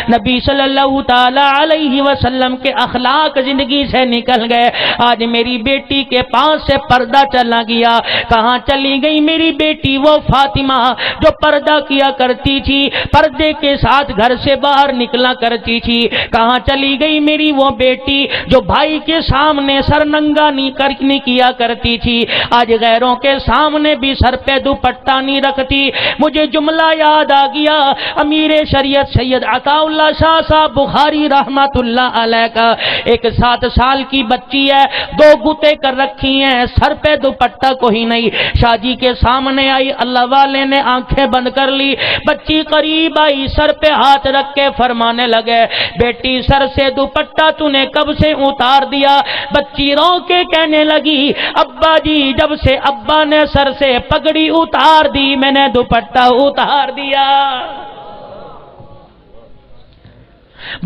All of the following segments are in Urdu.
نبی صلی اللہ تعالی علیہ وسلم کے اخلاق زندگی سے نکل گئے. آج میری بیٹی کے پاس سے پردہ چلا گیا. کہاں چلی گئی میری بیٹی وہ فاطمہ جو پردہ کیا کرتی تھی, پردے کے ساتھ گھر سے باہر نکلا کرتی تھی؟ کہاں چلی گئی میری وہ بیٹی جو بھائی کے سامنے سر ننگا نہیں کیا کرتی تھی؟ آج غیروں کے سامنے بھی سر پہ دوپٹہ نہیں رکھتی. مجھے جملہ یاد آ گیا امیر شریعت سید عطا اللہ شاہ صاحب بخاری رحمت اللہ علیہ کا. ایک 7 سال کی بچی ہے, 2 گوتے کر رکھی ہیں, سر پہ دوپٹہ کوئی نہیں. شادی کے سامنے آئی, اللہ والے نے آنکھیں بند کر لی. بچی قریب آئی, سر پہ ہاتھ رکھ کے فرمانے لگے, بیٹی سر سے دوپٹہ تو نے کب سے اتار دیا؟ بچی رو کے کہنے لگی, ابا جی جب سے ابا نے سر سے پگڑی اتار دی میں نے دوپٹہ اتار دیا.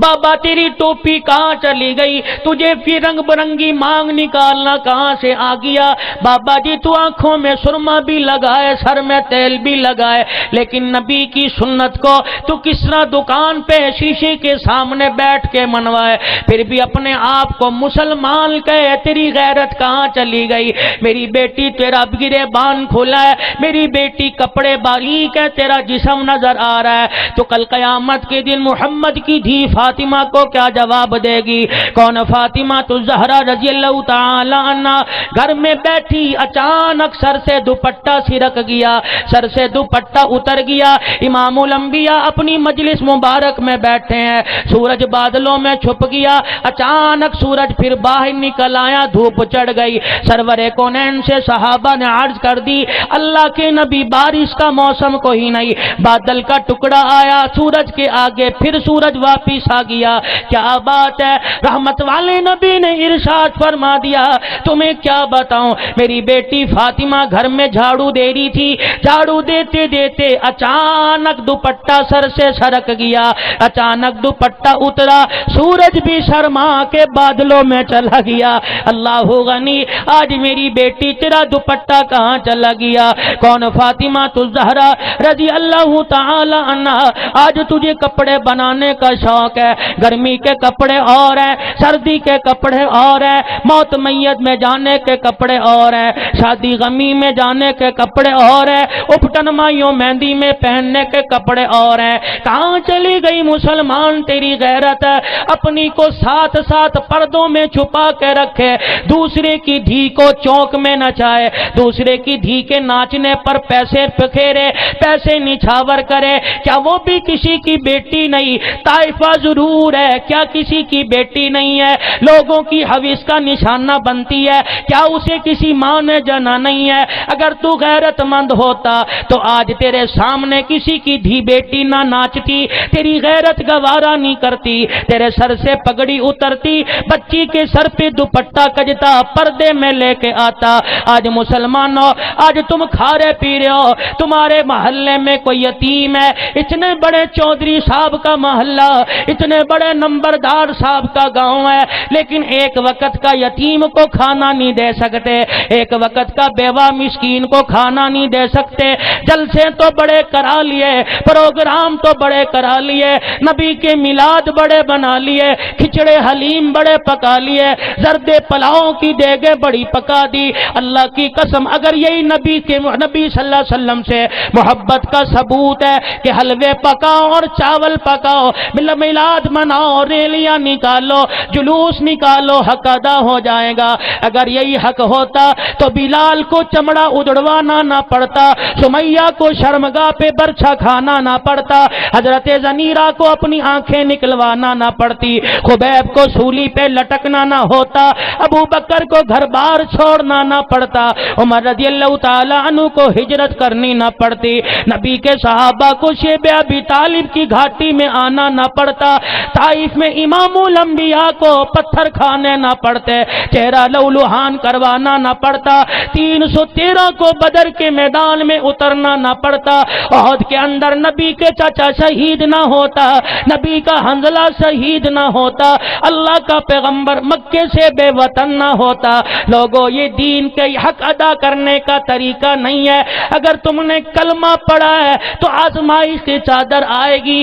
بابا تیری ٹوپی کہاں چلی گئی؟ تجھے پھر رنگ برنگی مانگ نکالنا کہاں سے آ گیا؟ بابا جی تو آنکھوں میں سرما بھی لگائے, سر میں تیل بھی لگائے, لیکن نبی کی سنت کو تو کس طرح دکان پہ شیشے کے سامنے بیٹھ کے منوائے, پھر بھی اپنے آپ کو مسلمان کہے. تیری غیرت کہاں چلی گئی؟ میری بیٹی تیرا گریبان کھلا ہے, میری بیٹی کپڑے باریک ہے, تیرا جسم نظر آ رہا ہے, تو کل قیامت کے دن محمد کی دھی فاطمہ کو کیا جواب دے گی؟ کون فاطمہ تو زہرا رضی اللہ تعالی عنہ گھر میں بیٹھی, اچانک سر سے دوپٹہ سرک گیا, سر سے دوپٹہ اتر گیا. امام الانبیاء اپنی مجلس مبارک میں بیٹھے ہیں, سورج بادلوں میں چھپ گیا, اچانک سورج پھر باہر نکل آیا, دھوپ چڑھ گئی. سرور کونین سے صحابہ نے عرض کر دی, اللہ کے نبی بارش کا موسم کوئی نہیں, بادل کا ٹکڑا آیا سورج کے آگے, پھر سورج واپس آ گیا. کیا بات ہے؟ رحمت والے نبی نے ارشاد فرما دیا, تمہیں کیا بتاؤں, میری بیٹی فاطمہ گھر میں جھاڑو دے رہی تھی, جھاڑو دیتے دیتے اچانک دوپٹہ سر سے سرک گیا, اچانک دوپٹہ اترا, سورج بھی شرما کے بادلوں میں چلا گیا. اللہ غنی, آج میری بیٹی تیرا دوپٹہ کہاں چلا گیا؟ کون فاطمہ تو زہرا رضی اللہ تعالی عنہ, آج تجھے کپڑے بنانے کا شوق ہے, گرمی کے کپڑے اور ہیں, سردی کے کپڑے اور ہیں, موت میت میں جانے کے کپڑے اور ہیں, شادی غمی میں جانے کے کپڑے اور ہیں, اپٹن مائیوں مہندی میں پہننے کے کپڑے اور ہیں. کہاں چلی گئی مسلمان تیری غیرت؟ اپنی کو ساتھ ساتھ پردوں میں چھپا کے رکھے, دوسرے کی دھی کو چوک میں نچائے, دوسرے کی دھی کے ناچنے پر پیسے پکھیرے, پیسے نچھاور کرے. کیا وہ بھی کسی کی بیٹی نہیں؟ طائفہ ضرور ہے, کیا کسی کی بیٹی نہیں ہے؟ لوگوں کی حویث کا نشانہ بنتی ہے, کیا اسے کسی ماں نے جنا نہیں ہے؟ اگر تو غیرت مند ہوتا تو آج تیرے سامنے کسی کی دھی بیٹی نہ ناچتی, تیری غیرت گوارا نہیں کرتی, تیرے سر سے پگڑی اترتی, بچی کے سر پہ دوپٹہ کجتا, پردے میں لے کے آتا. آج مسلمانوں, آج تم کھا رہے پی رہے ہو, تمہارے محلے میں کوئی یتیم ہے, اتنے بڑے چودھری صاحب کا محلہ, اتنے بڑے نمبردار صاحب کا گاؤں ہے, لیکن ایک وقت کا یتیم کو کھانا نہیں دے سکتے, ایک وقت کا بیوہ مسکین کو کھانا نہیں دے سکتے. جلسے تو بڑے کرا لیے, پروگرام تو بڑے کرا لیے, نبی کے میلاد بڑے بنا لیے, کھچڑے حلیم بڑے پکا لیے, زرد پلاؤں کی دیگیں بڑی پکا دی. اللہ کی قسم اگر یہی نبی صلی اللہ علیہ وسلم سے محبت کا ثبوت ہے کہ حلوے پکاؤ اور چاول پکاؤ, میلاد مناؤ, ریلیاں نکالو, جلوس نکالو, حق ادا ہو جائے گا. اگر یہی حق ہوتا تو بلال کو چمڑا اڑوانا نہ پڑتا, سمیہ کو شرمگاہ پہ برچھا کھانا نہ پڑتا, حضرت زنیرہ کو اپنی آنکھیں نکلوانا نہ پڑتی, خبیب کو سولی پہ لٹکنا نہ ہوتا, ابو بکر کو گھر بار چھوڑنا نہ پڑتا, عمر رضی اللہ تعالی عنہ کو ہجرت کرنی نہ پڑتی, نبی کے صحابہ کو شیب ابی طالب کی گھاٹی میں آنا نہ پڑتا, طائف میں امام الانبیاء کو پتھر کھانے نہ پڑتے, چہرہ لولوہان کروانا نہ پڑتا, 313 کو بدر کے میدان میں اترنا نہ پڑتا, احد کے اندر نبی کے چچا شہید نہ ہوتا, نبی کا حنظلہ شہید نہ ہوتا, اللہ کا پیغمبر مکے سے بے وطن نہ ہوتا. لوگوں یہ دین کے حق ادا کرنے کا طریقہ نہیں ہے. اگر تم نے کلمہ پڑھا ہے تو آزمائش کی چادر آئے گی,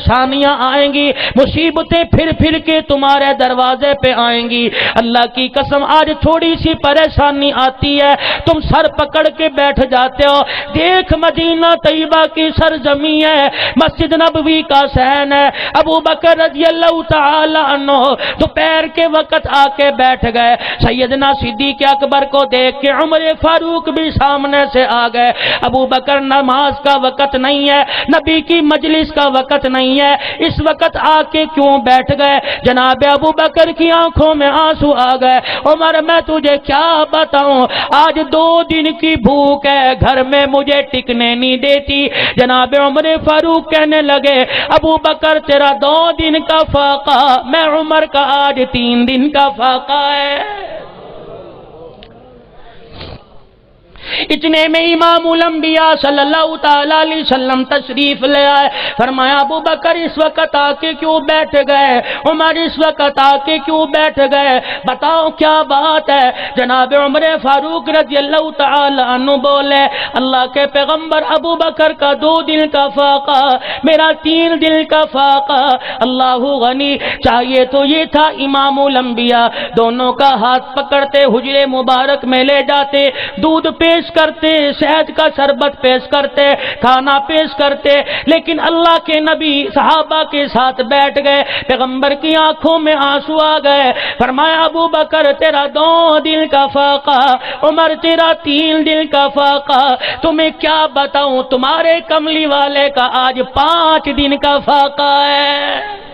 پریشانیاں آئیں گی، مصیبتیں پھر پھر کے تمہارے دروازے پہ آئیں گی۔ اللہ کی قسم آج تھوڑی سی پریشانی آتی ہے تم سر پکڑ کے بیٹھ جاتے ہو۔ دیکھ مدینہ طیبہ کی سرزمین ہے، مسجد نبوی کا صحن ہے، ابو بکر رضی اللہ تعالی عنہ دوپہر کے وقت آ کے بیٹھ گئے، سیدنا صدیق اکبر کو دیکھ کے عمر فاروق بھی سامنے سے آ گئے۔ ابو بکر نماز کا وقت نہیں ہے، نبی کی مجلس کا وقت نہیں ہے، اس وقت آ کے کیوں بیٹھ گئے؟ جناب ابو بکر کی آنکھوں میں آنسو آ گئے۔ عمر میں تجھے کیا بتاؤں، آج 2 دن کی بھوک ہے، گھر میں مجھے ٹکنے نہیں دیتی۔ جناب عمر فاروق کہنے لگے ابو بکر تیرا 2 دن کا فاقہ، میں عمر کا آج 3 دن کا فاقہ ہے۔ اتنے میں امام الانبیاء صلی اللہ تعالی علیہ وسلم تشریف لے آئے، فرمایا ابو بکر اس وقت آ کے کیوں بیٹھ گئے؟ عمر اس وقت آ کے کیوں بیٹھ گئے؟ بتاؤ کیا بات ہے؟ جناب عمر فاروق رضی اللہ تعالی عنہ بولے اللہ کے پیغمبر ابو بکر کا 2 دن کا فاقہ، میرا 3 دن کا فاقہ، اللہ غنی۔ چاہیے تو یہ تھا امام الانبیاء دونوں کا ہاتھ پکڑتے حجرے مبارک میں لے جاتے، دودھ پیش کرتے، شہد کا شربت پیش کرتے، کھانا پیش کرتے، لیکن اللہ کے نبی صحابہ کے ساتھ بیٹھ گئے۔ پیغمبر کی آنکھوں میں آنسو آ گئے، فرمایا ابو بکر تیرا 2 دن کا فاقہ، عمر تیرا 3 دن کا فاقہ، تمہیں کیا بتاؤں تمہارے کملی والے کا آج 5 دن کا فاقہ ہے۔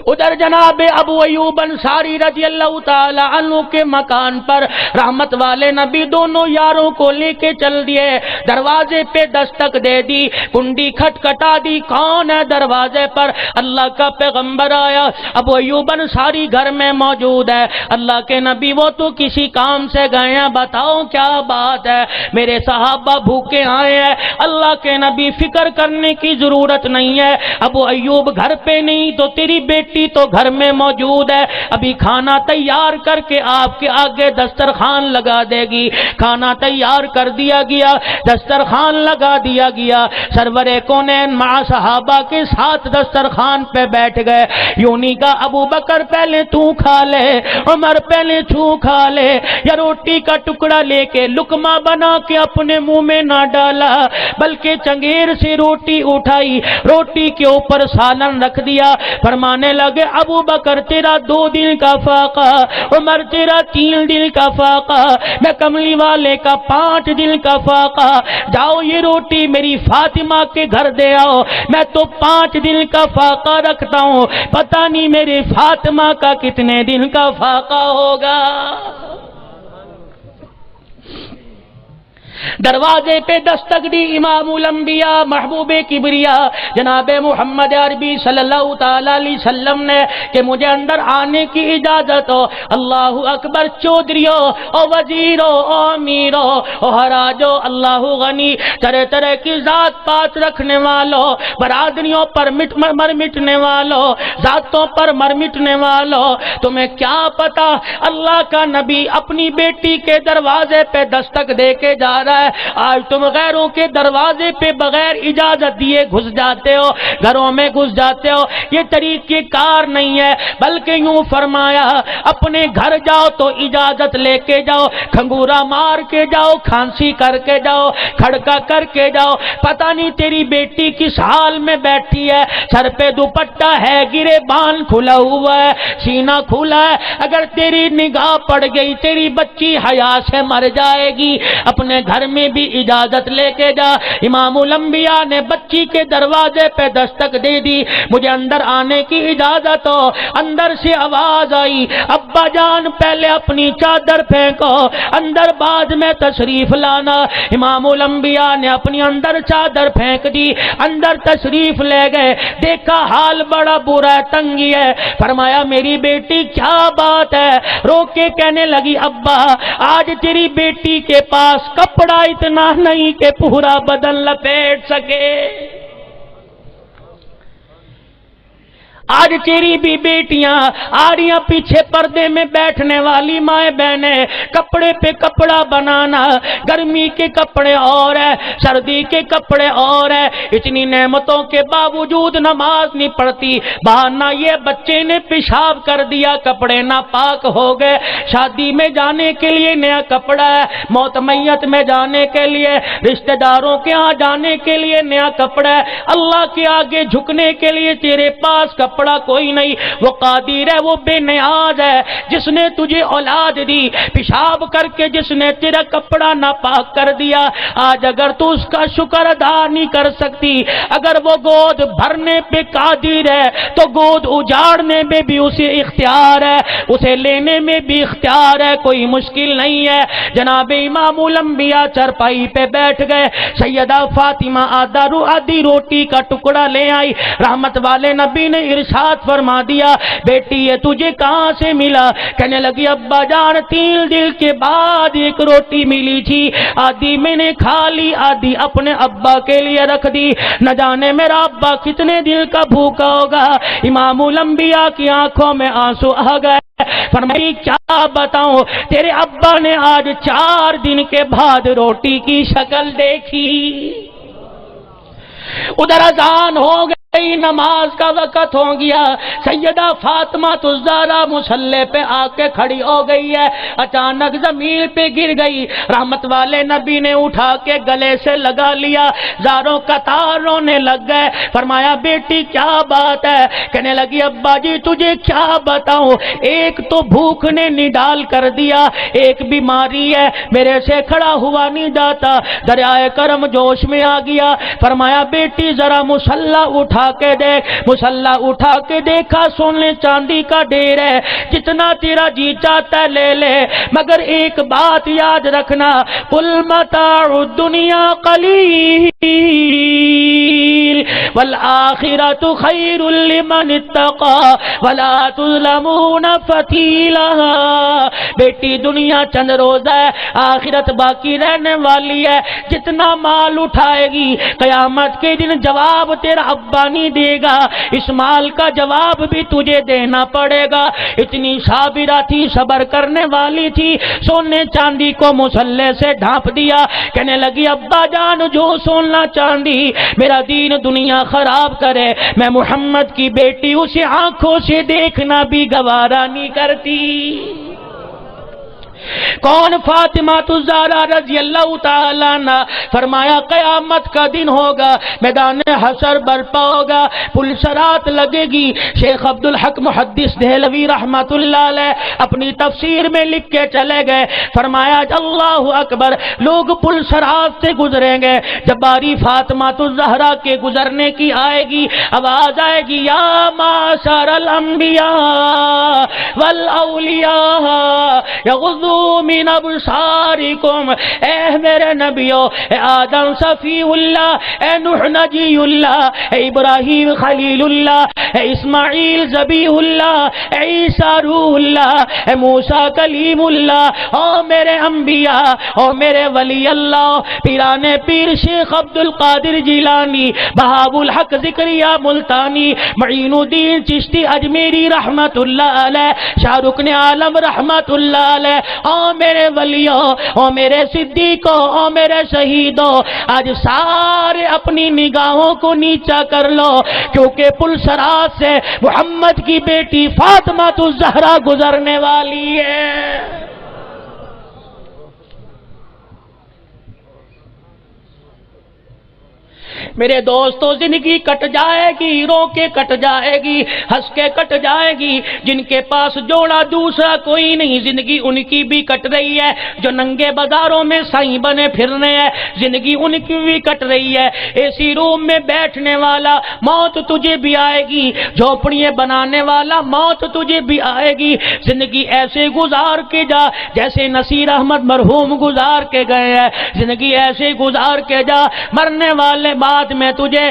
ادھر جناب ابو ایوب انصاری رضی اللہ تعالی عنہ کے مکان پر رحمت والے نبی دونوں یاروں کو لے کے چل دیے، دروازے پہ دستک دے دی، کنڈی کھٹکھٹا دی، کون ہے دروازے پر؟ اللہ کا پیغمبر آیا، ابو ایوب انصاری گھر میں موجود ہے۔ اللہ کے نبی وہ تو کسی کام سے گئے ہیں، بتاؤ کیا بات ہے؟ میرے صحابہ بھوکے آئے ہیں۔ اللہ کے نبی فکر کرنے کی ضرورت نہیں ہے، ابو ایوب گھر پہ نہیں تو تیری بیٹی تو گھر میں موجود ہے، ابھی کھانا تیار کر کے آپ کے آگے دسترخوان لگا دے گی۔ کھانا تیار کر دیا گیا، دسترخوان لگا دیا گیا، سرور کونین مع صحابہ کے ساتھ دسترخوان پہ بیٹھ گئے۔ یوں نہیں کہا ابو بکر پہلے تو کھا لے، عمر پہلے تو کھا لے، یا روٹی کا ٹکڑا لے کے لقمہ بنا کے اپنے منہ میں نہ ڈالا، بلکہ چنگیر سے روٹی اٹھائی، روٹی کے اوپر سالن رکھ دیا، فرمانے لگے ابو بکر تیرا 2 دن کا فاقہ، عمر تیرا 3 دن کا فاقہ، میں کملی والے کا 5 دن کا فاقہ، جاؤ یہ روٹی میری فاطمہ کے گھر دے آؤ، میں تو 5 دن کا فاقہ رکھتا ہوں، پتہ نہیں میری فاطمہ کا کتنے دن کا فاقہ ہوگا۔ دروازے پہ دستک دی امام الانبیاء محبوب کبریا جناب محمد عربی صلی اللہ تعالی علیہ وسلم نے کہ مجھے اندر آنے کی اجازت ہو۔ اللہ اکبر، چودھریو او وزیرو او امیرو او حراجو، اللہ غنی، طرح طرح کی ذات پات رکھنے والوں، برادریوں پر مر مٹنے والوں، ذاتوں پر مر مٹنے والوں، تمہیں کیا پتا اللہ کا نبی اپنی بیٹی کے دروازے پہ دستک دے کے جا رہا ہے۔ آج تم غیروں کے دروازے پہ بغیر اجازت دیے گھس جاتے ہو، گھروں میں گھس جاتے ہو، یہ طریقے کار نہیں ہے، بلکہ یوں فرمایا اپنے گھر جاؤ تو اجازت لے کے جاؤ، کھنگورا مار کے جاؤ، کھانسی کر کے جاؤ، کھڑکا کر کے جاؤ، پتہ نہیں تیری بیٹی کس حال میں بیٹھی ہے، سر پہ دوپٹہ ہے، گرے بان کھلا ہوا ہے، سینہ کھلا ہے، اگر تیری نگاہ پڑ گئی تیری بچی حیا سے مر جائے گی، اپنے گھر میں بھی اجازت لے کے جا۔ امام الانبیاء نے بچی کے دروازے پہ دستک دے دی، مجھے اندر آنے کی اجازت ہو۔ اندر سے آواز آئی، ابا جان پہلے اپنی چادر پھینکو، اندر بعد میں تشریف لانا۔ امام الانبیاء نے اپنی اندر چادر پھینک دی، اندر تشریف لے گئے، دیکھا حال بڑا برا ہے، تنگی ہے، فرمایا میری بیٹی کیا بات ہے؟ رو کے کہنے لگی ابا آج تیری بیٹی کے پاس کپڑا اتنا نہیں کہ پورا بدن لپیٹ سکے، آج تیری بھی بیٹیاں آڑیاں پیچھے پردے میں بیٹھنے والی مائیں بہنیں، کپڑے پہ کپڑا بنانا، گرمی کے کپڑے اور ہے، سردی کے کپڑے اور ہے، اتنی نعمتوں کے باوجود نماز نہیں پڑھتی، بہانہ یہ بچے نے پیشاب کر دیا، کپڑے ناپاک ہو گئے، شادی میں جانے کے لیے نیا کپڑا ہے، موت میت میں جانے کے لیے، رشتہ داروں کے ہاں جانے کے لیے نیا کپڑا ہے، اللہ کے آگے جھکنے کے لیے تیرے پاس کپڑا کوئی نہیں، وہ قادر ہے، وہ بے نیاز ہے، جس نے تجھے اولاد دی، پیشاب کر کے جس نے تیرا کپڑا ناپاک کر دیا، آج اگر تو اس کا شکر ادا نہیں کر سکتی، اگر وہ گود بھرنے پہ قادر ہے تو گود اجاڑنے میں بھی اسے اختیار ہے، اسے لینے میں بھی اختیار ہے، کوئی مشکل نہیں ہے۔ جناب امام الانبیاء چرپائی پہ بیٹھ گئے، سیدہ فاطمہ آدھی روٹی کا ٹکڑا لے آئی، رحمت والے نبی نے ارشاد فرما دیا، بیٹی یہ تجھے کہاں سے ملا؟ کہنے لگی ابا جان 3 دن کے بعد ایک روٹی ملی تھی، آدھی میں نے کھا لی، آدھی اپنے ابا کے لیے رکھ دی، نہ جانے میرا ابا کتنے دن کا بھوکا ہوگا۔ امام الانبیاء کی آنکھوں میں آنسو آ گئے، فرمائی کیا بتاؤں تیرے ابا نے آج 4 دن کے بعد روٹی کی شکل دیکھی۔ ادھر اذان ہو گئی، نماز کا وقت ہو گیا، سیدہ فاطمہ الزہرا مصلی پہ آ کے کھڑی ہو گئی ہے، اچانک زمین پہ گر گئی، رحمت والے نبی نے اٹھا کے گلے سے لگا لیا، زاروں قطار رونے لگ گئے، فرمایا بیٹی کیا بات ہے؟ کہنے لگی ابا جی تجھے کیا بتاؤں، ایک تو بھوک نے نڈال کر دیا، ایک بیماری ہے، میرے سے کھڑا ہوا نہیں جاتا، دریائے کرم جوش میں آ گیا، فرمایا بیٹی ذرا مصلی اٹھا کے دیکھ، مصلی اٹھا کے دیکھا، سونے چاندی کا ڈھیر ہے، جتنا تیرا جی چاہتا ہے لے لے، مگر ایک بات یاد رکھنا، قل متاع الدنیا قلیل والآخرۃ خیر لمن اتقى ولا تظلمون فتیلا۔ بیٹی دنیا چند روز ہے، آخرت باقی رہنے والی ہے، جتنا مال اٹھائے گی قیامت کے دن جواب تیرا ابا نہیں دے گا، اس مال کا جواب بھی تجھے دینا پڑے گا۔ اتنی صابرہ تھی، صبر کرنے والی تھی، سونے چاندی کو مصلی سے ڈھانپ دیا، کہنے لگی ابا جان جو سونا چاندی میرا دین دنیا خراب کرے، میں محمد کی بیٹی اسے آنکھوں سے دیکھنا بھی گوارا نہیں کرتی۔ کون؟ فاطمہ الزہرا رضی اللہ تعالیٰ عنہ، فرمایا قیامت کا دن ہوگا، میدان حشر برپا ہوگا، پلسرات لگے گی۔ شیخ عبدالحق محدث دہلوی رحمت اللہ علیہ اپنی تفسیر میں لکھ کے چلے گئے، فرمایا اللہ اکبر، لوگ پلسرات سے گزریں گے، جب باری فاطمہ الزہرا کے گزرنے کی آئے گی، آواز آئے گی یا معاشر الانبیاء والاولیاء یغضوا من ابصارکم، اے میرے نبیوں، اے آدم صفی اللہ، اے نوح نجی اللہ، اے ابراہیم خلیل اللہ، اے اسماعیل ذبیح اللہ، اے عیسیٰ روح اللہ، اے موسیٰ کلیم اللہ، او میرے انبیاء، او میرے ولی اللہ، پیرانے پیر شیخ عبدالقادر جیلانی، بہاء الحق ذکریہ ملتانی، معین الدین چشتی اجمیری رحمت اللہ علیہ، شاہ رکن عالم رحمت اللہ علیہ، او میرے ولیوں، او میرے صدیقوں، او میرے شہیدوں، آج سارے اپنی نگاہوں کو نیچا کر لو، کیونکہ پلسرات سے محمد کی بیٹی فاطمہ الزہرا گزرنے والی ہے۔ میرے دوستو زندگی کٹ جائے گی، رو کے کٹ جائے گی، ہنس کے کٹ جائے گی، جن کے پاس جوڑا دوسرا کوئی نہیں زندگی ان کی بھی کٹ رہی ہے، جو ننگے بازاروں میں سائیں بنے پھرنے ہیں زندگی ان کی بھی کٹ رہی ہے، اے سی روم میں بیٹھنے والا موت تجھے بھی آئے گی، جھوپڑیاں بنانے والا موت تجھے بھی آئے گی، زندگی ایسے گزار کے جا جیسے نصیر احمد مرحوم گزار کے گئے ہیں، زندگی ایسے گزار کے جا، مرنے والے بات بعد میں تجھے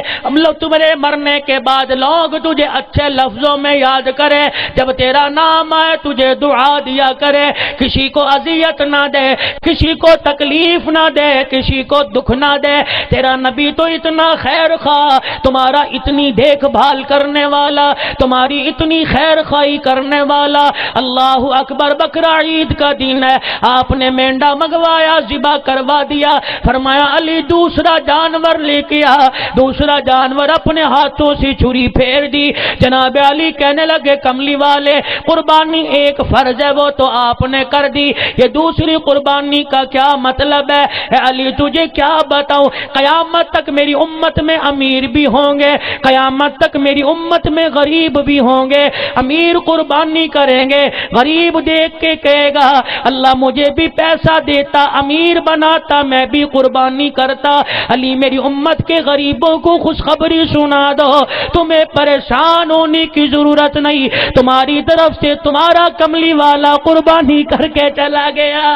تمہارے مرنے کے بعد لوگ تجھے اچھے لفظوں میں یاد کرے، جب تیرا نام آئے تجھے دعا دیا کرے، کسی کو اذیت نہ دے، کسی کو تکلیف نہ دے، کسی کو دکھ نہ دے۔ تیرا نبی تو اتنا خیر خواہ، تمہارا اتنی دیکھ بھال کرنے والا، تمہاری اتنی خیر خواہی کرنے والا۔ اللہ اکبر، بقرہ عید کا دن ہے، آپ نے مینڈا منگوایا، ذبح کروا دیا، فرمایا علی دوسرا جانور لے کے آ۔ دوسرا جانور اپنے ہاتھوں سے چھری پھیر دی۔ جناب علی کہنے لگے کملی والے، قربانی ایک فرض ہے وہ تو آپ نے کر دی، یہ دوسری قربانی کا کیا مطلب ہے؟ اے علی تجھے کیا بتاؤں، قیامت تک میری امت میں امیر بھی ہوں گے، قیامت تک میری امت میں غریب بھی ہوں گے۔ امیر قربانی کریں گے، غریب دیکھ کے کہے گا اللہ مجھے بھی پیسہ دیتا، امیر بناتا، میں بھی قربانی کرتا۔ علی میری امت کے غریبوں کو خوشخبری سنا دو، تمہیں پریشان ہونے کی ضرورت نہیں، تمہاری طرف سے تمہارا کملی والا قربانی کر کے چلا گیا۔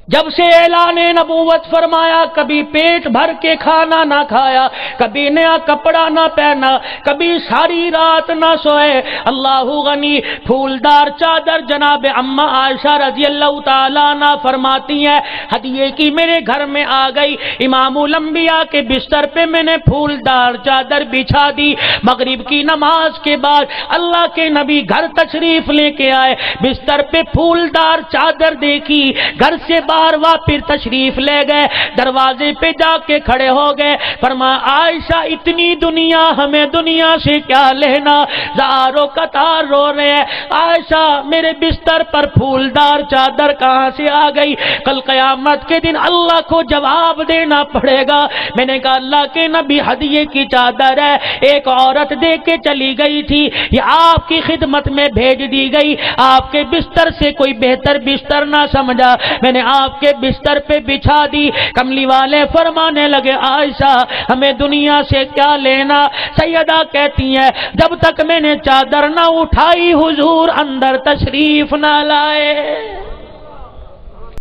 جب سے اعلان نبوت فرمایا، کبھی پیٹ بھر کے کھانا نہ کھایا، کبھی نیا کپڑا نہ پہنا، کبھی ساری رات نہ سوئے۔ اللہ غنی، پھولدار چادر جناب اما عائشہ رضی اللہ تعالیٰ عنہ فرماتی ہیں ہدیے کی میرے گھر میں آ گئی، امام الانبیاء کے بستر پہ میں نے پھولدار چادر بچھا دی۔ مغرب کی نماز کے بعد اللہ کے نبی گھر تشریف لے کے آئے، بستر پہ پھولدار چادر دیکھی، گھر سے باہر پھر تشریف لے گئے، دروازے پہ جا کے کھڑے ہو گئے، فرمایا عائشہ اتنی دنیا ہمیں دنیا سے کیا لینا، زاروں قطار رو رہے ہیں، عائشہ میرے بستر پر پھولدار چادر کہاں سے آ گئی؟ کل قیامت کے دن اللہ کو جواب دینا پڑے گا۔ میں نے کہا اللہ کے نبی ہدیے کی چادر ہے، ایک عورت دے کے چلی گئی تھی، یہ آپ کی خدمت میں بھیج دی گئی، آپ کے بستر سے کوئی بہتر بستر نہ سمجھا، میں نے آپ کے بستر پہ بچھا دی۔ کملی والے فرمانے لگے عائشہ ہمیں دنیا سے کیا لینا؟ سیدہ کہتی ہیں جب تک میں نے چادر نہ اٹھائی حضور اندر تشریف نہ لائے۔